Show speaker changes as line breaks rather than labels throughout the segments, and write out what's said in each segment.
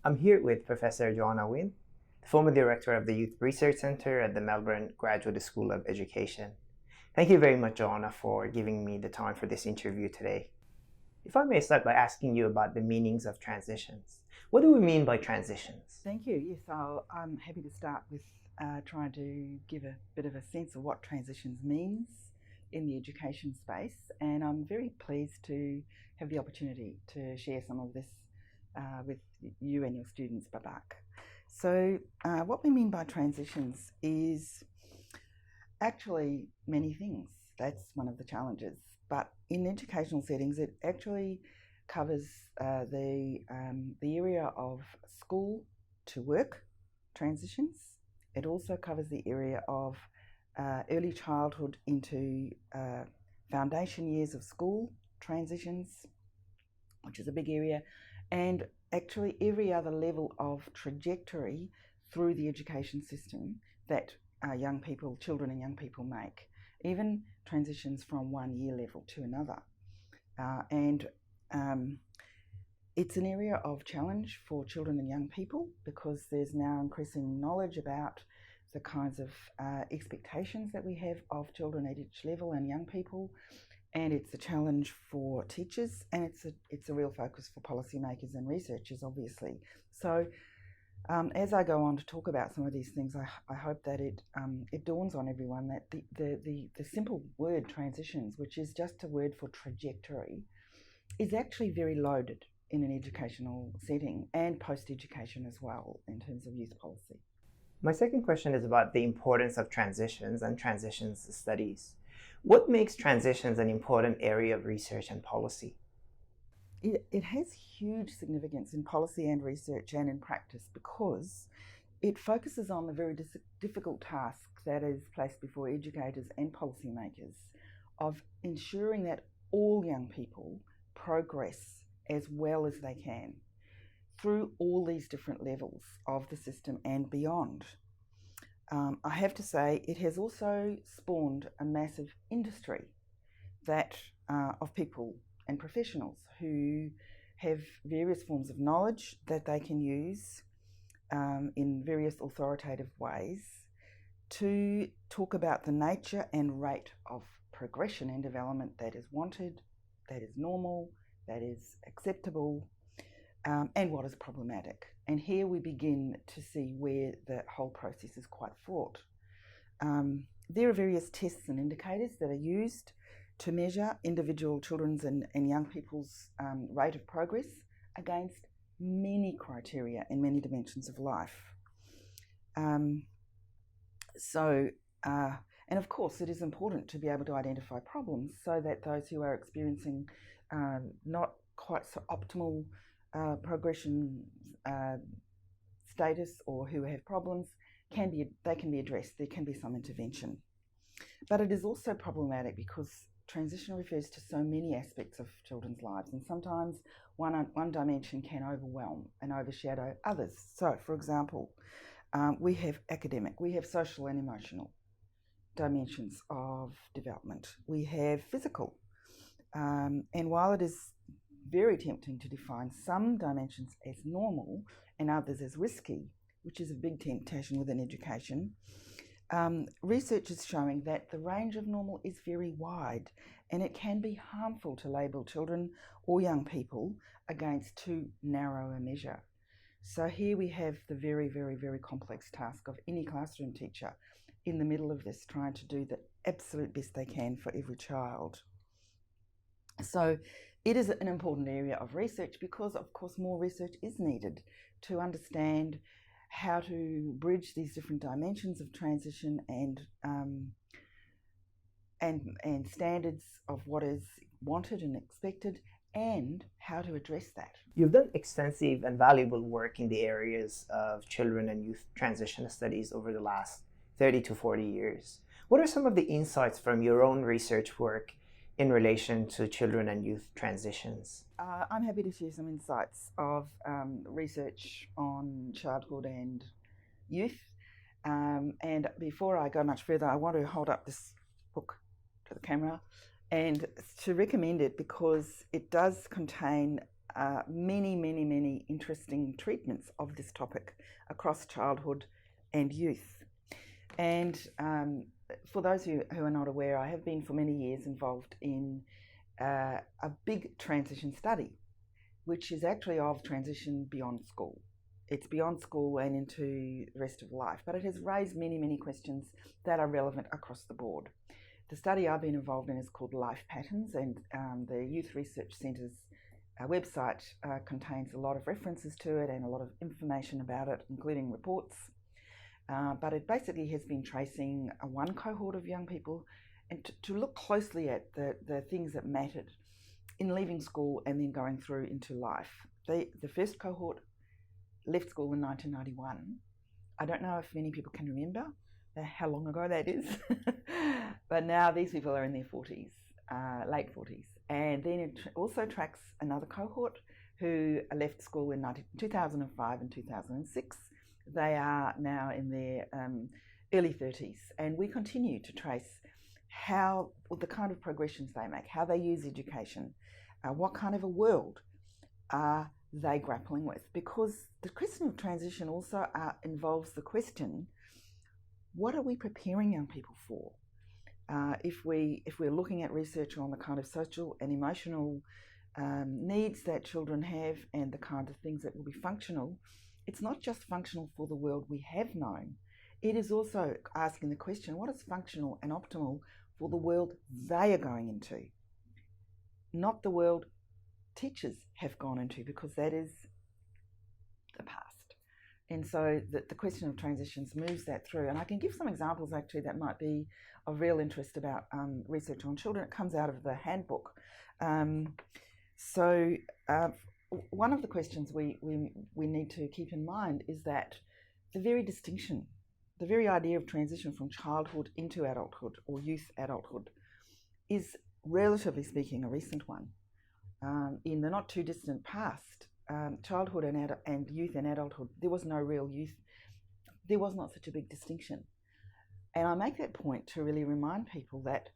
I'm here with Professor Johanna Wyn, the former director of the Youth Research Center at the Melbourne Graduate School of Education. Thank you very much, Johanna, for giving me the time for this interview today. If I may start by asking you about the meanings of transitions. What do we mean by transitions?
Thank you. Yes, I'm happy to start with trying to give a bit of a sense of what transitions means in the education space, and I'm very pleased to have the opportunity to share some of this with you and your students, Babak. So, what we mean by transitions is actually many things. That's one of the challenges. But in educational settings, it actually covers the area of school to work transitions. It also covers the area of early childhood into foundation years of school transitions, which is a big area, and actually every other level of trajectory through the education system that young people, children and young people make, even transitions from one year level to another. And it's an area of challenge for children and young people because there's now increasing knowledge about the kinds of expectations that we have of children at each level and young people, and it's a challenge for teachers, and it's a real focus for policymakers and researchers, obviously. So as I go on to talk about some of these things, I hope that it dawns on everyone that the simple word transitions, which is just a word for trajectory, is actually very loaded in an educational setting and post-education as well in terms of youth policy.
My second question is about the importance of transitions and transitions studies. What makes transitions an important area of research and policy?
It has huge significance in policy and research and in practice because it focuses on the very difficult task that is placed before educators and policymakers of ensuring that all young people progress as well as they can through all these different levels of the system and beyond. I have to say, it has also spawned a massive industry that of people and professionals who have various forms of knowledge that they can use in various authoritative ways to talk about the nature and rate of progression and development that is wanted, that is normal, that is acceptable, and what is problematic. And here we begin to see where the whole process is quite fraught. There are various tests and indicators that are used to measure individual children's and young people's rate of progress against many criteria and many dimensions of life. And of course, it is important to be able to identify problems so that those who are experiencing not quite so optimal progression status or who have problems can be addressed. There can be some intervention. But it is also problematic because transition refers to so many aspects of children's lives, and sometimes one dimension can overwhelm and overshadow others. So, for example, we have academic, we have social and emotional dimensions of development. We have physical. And while it is very tempting to define some dimensions as normal and others as risky, which is a big temptation within education, research is showing that the range of normal is very wide, and it can be harmful to label children or young people against too narrow a measure. So here we have the very, very, very complex task of any classroom teacher in the middle of this, trying to do the absolute best they can for every child. So it is an important area of research because, of course, more research is needed to understand how to bridge these different dimensions of transition and standards of what is wanted and expected, and how to address that.
You've done extensive and valuable work in the areas of children and youth transition studies over the last 30 to 40 years. What are some of the insights from your own research work in relation to children and youth transitions?
I'm happy to share some insights of research on childhood and youth. And before I go much further, I want to hold up this book to the camera and to recommend it because it does contain many interesting treatments of this topic across childhood and youth. And for those who are not aware, I have been for many years involved in a big transition study, which is actually of transition beyond school. It's beyond school and into the rest of life, but it has raised many questions that are relevant across the board. The study I've been involved in is called Life Patterns, and the Youth Research Centre's website contains a lot of references to it and a lot of information about it, including reports. But it basically has been tracing one cohort of young people and to look closely at the things that mattered in leaving school and then going through into life. The first cohort left school in 1991. I don't know if many people can remember how long ago that is, but now these people are in their 40s, late 40s. And then it also tracks another cohort who left school in 2005 and 2006. They are now in their early 30s, and we continue to trace the kind of progressions they make, how they use education, what kind of a world are they grappling with. Because the question of transition also involves the question, what are we preparing young people for? If we're looking at research on the kind of social and emotional needs that children have and the kind of things that will be functional, it's not just functional for the world we have known. It is also asking the question, what is functional and optimal for the world they are going into? Not the world teachers have gone into, because that is the past. And so the question of transitions moves that through. And I can give some examples actually that might be of real interest about research on children. It comes out of the handbook. One of the questions we need to keep in mind is that the very idea of transition from childhood into adulthood or youth adulthood is, relatively speaking, a recent one. In the not too distant past, childhood and youth and adulthood, there was no real youth. There was not such a big distinction. And I make that point to really remind people that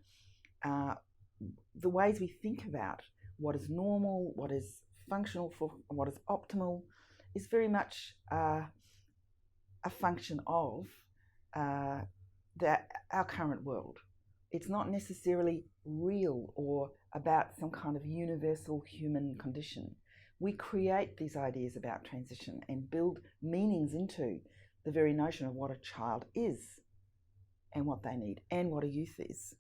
the ways we think about what is normal, what is functional for, what is optimal, is very much a function of our current world. It's not necessarily real or about some kind of universal human condition. We create these ideas about transition and build meanings into the very notion of what a child is and what they need and what a youth is.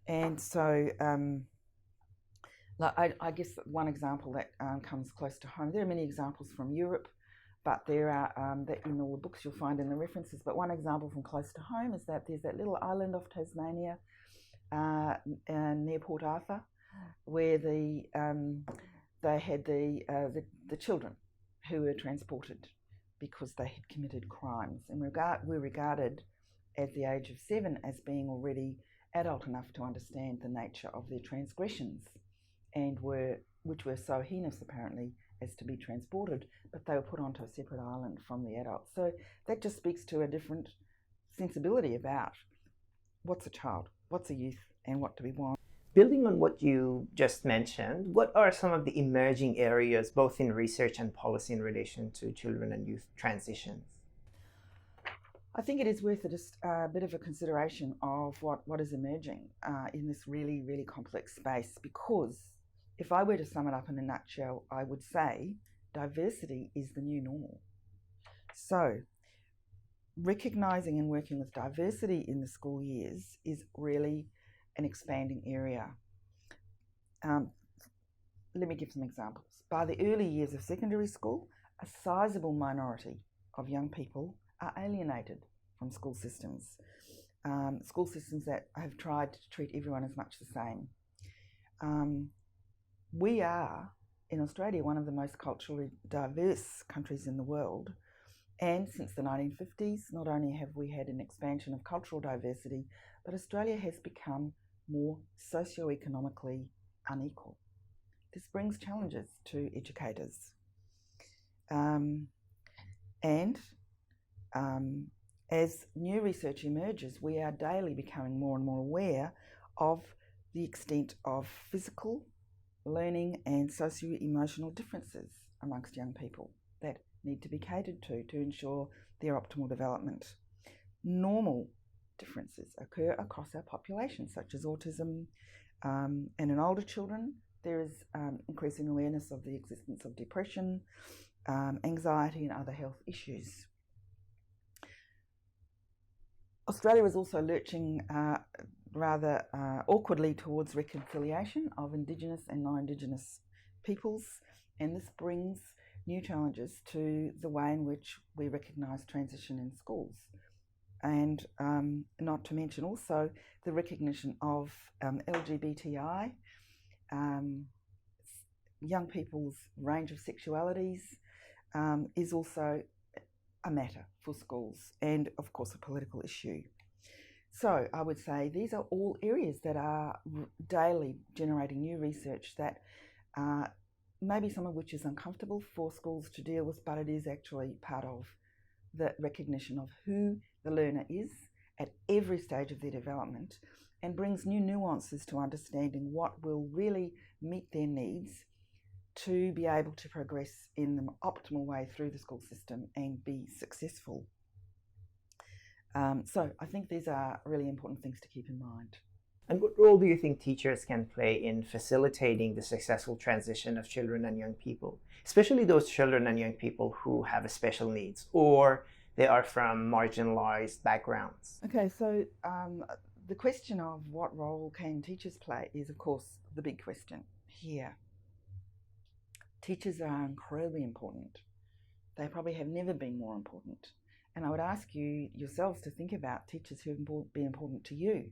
And so I guess one example that comes close to home, there are many examples from Europe, but there are, that in all the books you'll find in the references, but one example from close to home is that there's that little island off Tasmania near Port Arthur, where they had the children who were transported because they had committed crimes and were regarded at the age of 7 as being already adult enough to understand the nature of their transgressions, and which were so heinous apparently as to be transported, but they were put onto a separate island from the adults. So that just speaks to a different sensibility about what's a child, what's a youth, and what do we want.
Building on what you just mentioned, what are some of the emerging areas, both in research and policy, in relation to children and youth transitions?
I think it is worth just a bit of a consideration of what is emerging in this really complex space, because if I were to sum it up in a nutshell, I would say diversity is the new normal. So recognising and working with diversity in the school years is really an expanding area. Let me give some examples. By the early years of secondary school, a sizable minority of young people are alienated from school systems that have tried to treat everyone as much the same. We are, in Australia, one of the most culturally diverse countries in the world, and since the 1950s, not only have we had an expansion of cultural diversity, but Australia has become more socio-economically unequal. This brings challenges to educators. As new research emerges, we are daily becoming more and more aware of the extent of physical learning and socio-emotional differences amongst young people that need to be catered to ensure their optimal development. Normal differences occur across our population, such as autism, and in older children there is increasing awareness of the existence of depression, anxiety and other health issues. Australia is also lurching rather awkwardly towards reconciliation of Indigenous and non-Indigenous peoples, and this brings new challenges to the way in which we recognise transition in schools. And not to mention also the recognition of LGBTI, young people's range of sexualities is also a matter for schools and of course a political issue. So I would say these are all areas that are daily generating new research that maybe some of which is uncomfortable for schools to deal with, but it is actually part of the recognition of who the learner is at every stage of their development and brings new nuances to understanding what will really meet their needs to be able to progress in the optimal way through the school system and be successful. So I think these are really important things to keep in mind.
And what role do you think teachers can play in facilitating the successful transition of children and young people, especially those children and young people who have special needs or they are from marginalized backgrounds?
Okay, so the question of what role can teachers play is, of course, the big question here. Teachers are incredibly important. They probably have never been more important. And I would ask you yourselves to think about teachers who have been important to you.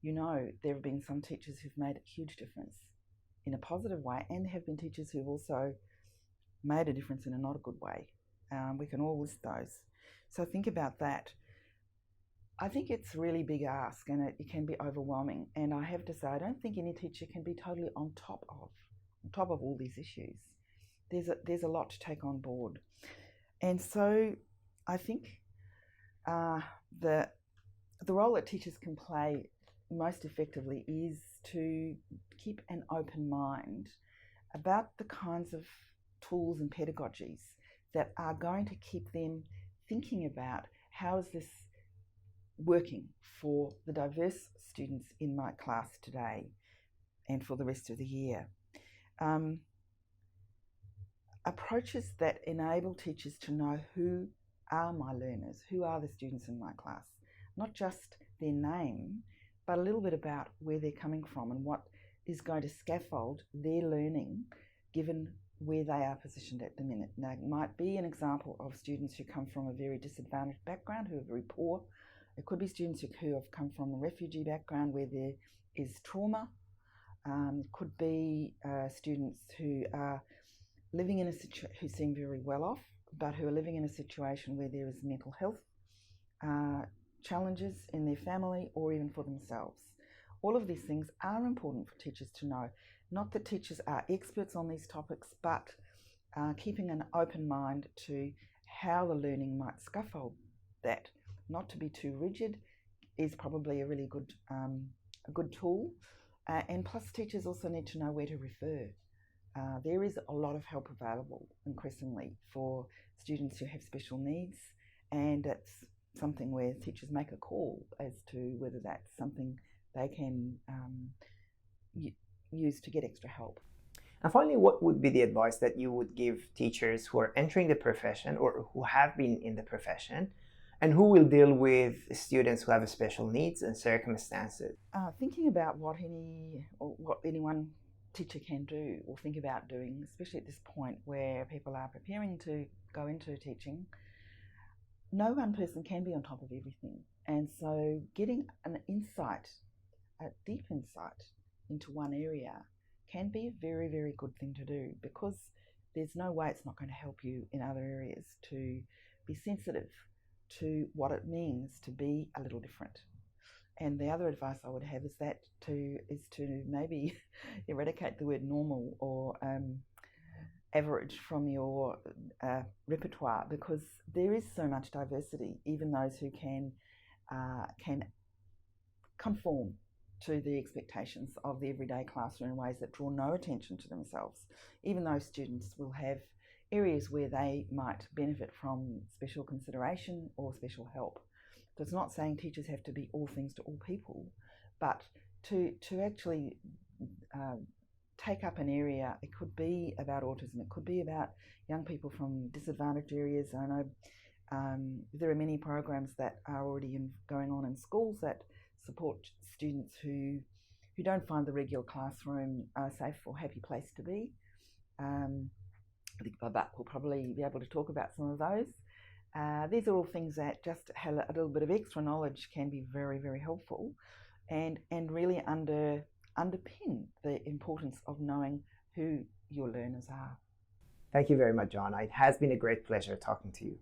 You know, there have been some teachers who've made a huge difference in a positive way, and there have been teachers who've also made a difference in a not a good way. We can all list those. So think about that. I think it's a really big ask, and it can be overwhelming. And I have to say, I don't think any teacher can be totally on top of all these issues. There's a lot to take on board. And so I think the role that teachers can play most effectively is to keep an open mind about the kinds of tools and pedagogies that are going to keep them thinking about how is this working for the diverse students in my class today and for the rest of the year. Approaches that enable teachers to know who are my learners, who are the students in my class, not just their name, but a little bit about where they're coming from and what is going to scaffold their learning given where they are positioned at the minute. Now, it might be an example of students who come from a very disadvantaged background, who are very poor. It could be students who have come from a refugee background where there is trauma. It could be students who are living in who seem very well off, but who are living in a situation where there is mental health challenges in their family or even for themselves. All of these things are important for teachers to know. Not that teachers are experts on these topics, but keeping an open mind to how the learning might scaffold that. Not to be too rigid is probably a really good tool. And plus teachers also need to know where to refer. There is a lot of help available increasingly for students who have special needs, and it's something where teachers make a call as to whether that's something they can use to get extra help.
And finally, what would be the advice that you would give teachers who are entering the profession or who have been in the profession and who will deal with students who have special needs and circumstances?
Thinking about what any one teacher can do or think about doing, especially at this point where people are preparing to go into teaching, no one person can be on top of everything. And so getting an insight, a deep insight into one area can be a very, very good thing to do, because there's no way it's not going to help you in other areas to be sensitive to what it means to be a little different. And the other advice I would have is to maybe eradicate the word normal or average from your repertoire, because there is so much diversity. Even those who can conform to the expectations of the everyday classroom in ways that draw no attention to themselves, even though students will have areas where they might benefit from special consideration or special help. So it's not saying teachers have to be all things to all people, but to actually take up an area. It could be about autism, it could be about young people from disadvantaged areas. I know there are many programs that are already going on in schools that support students who don't find the regular classroom a safe or happy place to be. I think Babak will probably be able to talk about some of those. These are all things that just have a little bit of extra knowledge can be very, very helpful, and really underpin the importance of knowing who your learners are.
Thank you very much, Johanna. It has been a great pleasure talking to you.